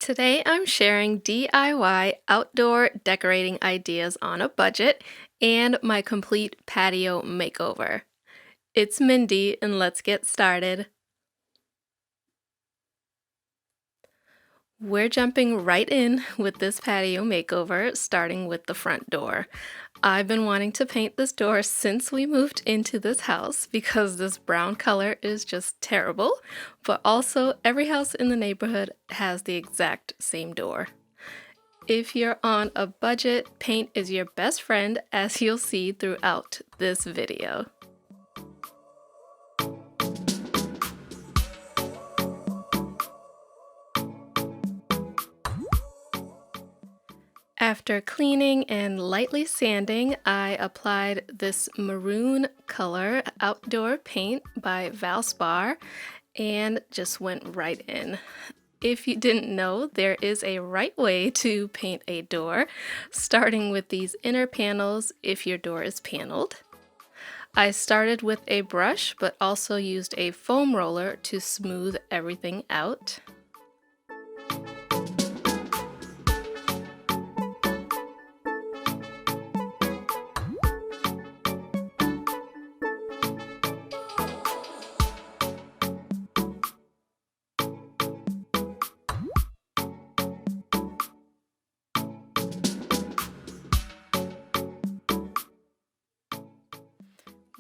Today I'm sharing DIY outdoor decorating ideas on a budget and my complete patio makeover. It's Mindy, and let's get started. We're jumping right in with this patio makeover, starting with the front door. I've been wanting to paint this door since we moved into this house because this brown color is just terrible, but also every house in the neighborhood has the exact same door. If you're on a budget, paint is your best friend, as you'll see throughout this video. After cleaning and lightly sanding, I applied this maroon color outdoor paint by Valspar and just went right in. If you didn't know, there is a right way to paint a door, starting with these inner panels if your door is paneled. I started with a brush, but also used a foam roller to smooth everything out.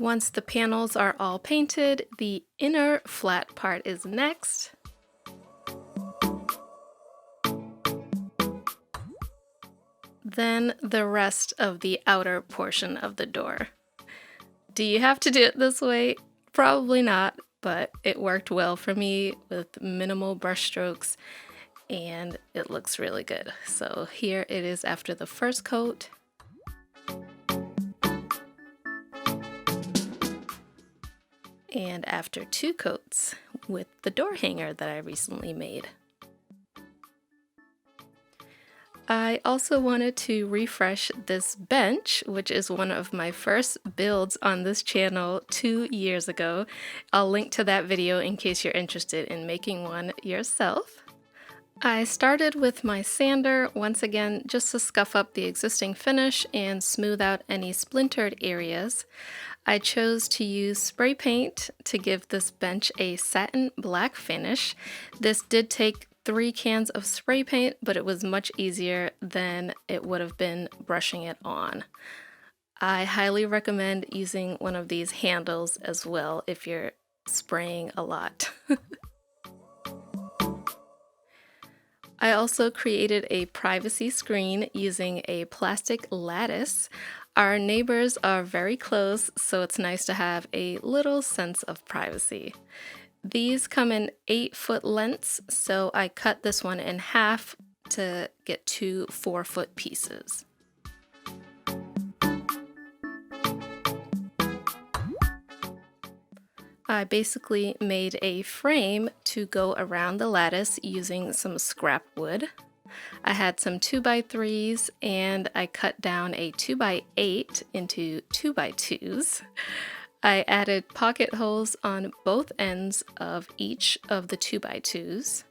Once the panels are all painted, the inner flat part is next. Then the rest of the outer portion of the door. Do you have to do it this way? Probably not, but it worked well for me with minimal brush strokes and it looks really good. So here it is after the first coat. And after two coats with the door hanger that I recently made. I also wanted to refresh this bench, which is one of my first builds on this channel 2 years ago. I'll link to that video in case you're interested in making one yourself. I started with my sander, once again, just to scuff up the existing finish and smooth out any splintered areas. I chose to use spray paint to give this bench a satin black finish. This did take 3 cans of spray paint, but it was much easier than it would have been brushing it on. I highly recommend using one of these handles as well if you're spraying a lot. I also created a privacy screen using a plastic lattice. Our neighbors are very close, so it's nice to have a little sense of privacy. These come in 8-foot lengths, so I cut this one in half to get 2 4-foot pieces. I basically made a frame to go around the lattice using some scrap wood. I had some 2x3s and I cut down a 2x8 into 2x2s. I added pocket holes on both ends of each of the 2x2s.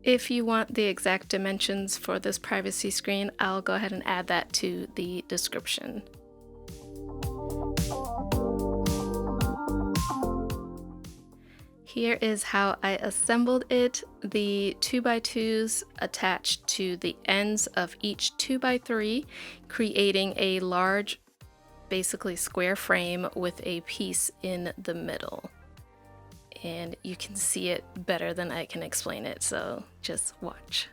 If you want the exact dimensions for this privacy screen, I'll go ahead and add that to the description. Here is how I assembled it. The 2x2s attached to the ends of each 2x3, creating a large, basically square frame with a piece in the middle. And you can see it better than I can explain it, so just watch.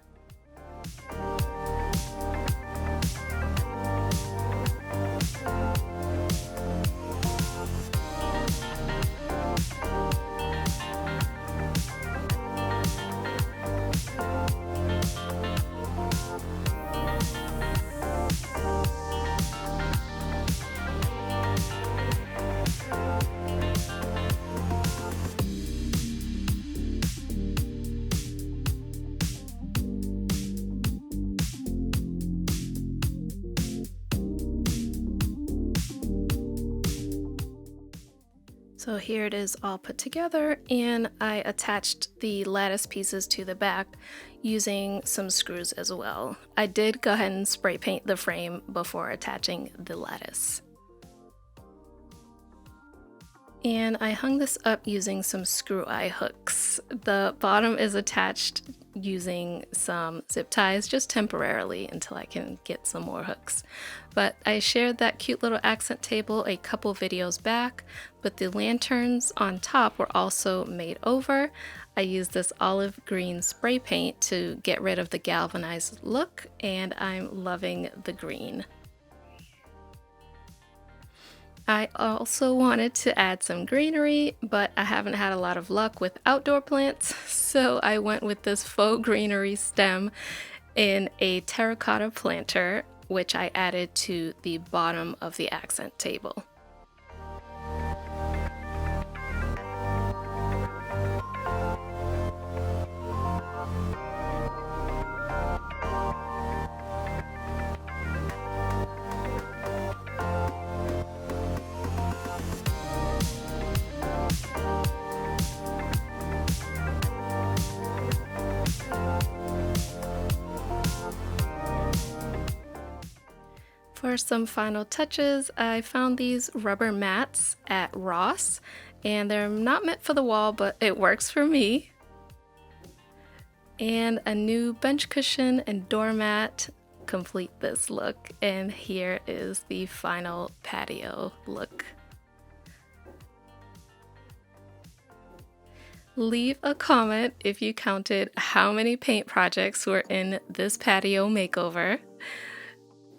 So here it is all put together, and I attached the lattice pieces to the back using some screws as well. I did go ahead and spray paint the frame before attaching the lattice. And I hung this up using some screw eye hooks. The bottom is attached using some zip ties just temporarily until I can get some more hooks. But I shared that cute little accent table a couple videos back, but the lanterns on top were also made over. I used this olive green spray paint to get rid of the galvanized look, and I'm loving the green. I also wanted to add some greenery, but I haven't had a lot of luck with outdoor plants, so I went with this faux greenery stem in a terracotta planter, which I added to the bottom of the accent table. For some final touches, I found these rubber mats at Ross, and they're not meant for the wall, but it works for me. And a new bench cushion and doormat complete this look, and here is the final patio look. Leave a comment if you counted how many paint projects were in this patio makeover.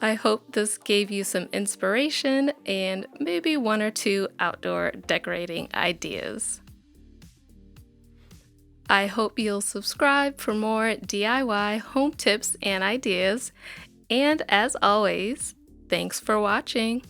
I hope this gave you some inspiration and maybe one or two outdoor decorating ideas. I hope you'll subscribe for more DIY home tips and ideas. And as always, thanks for watching.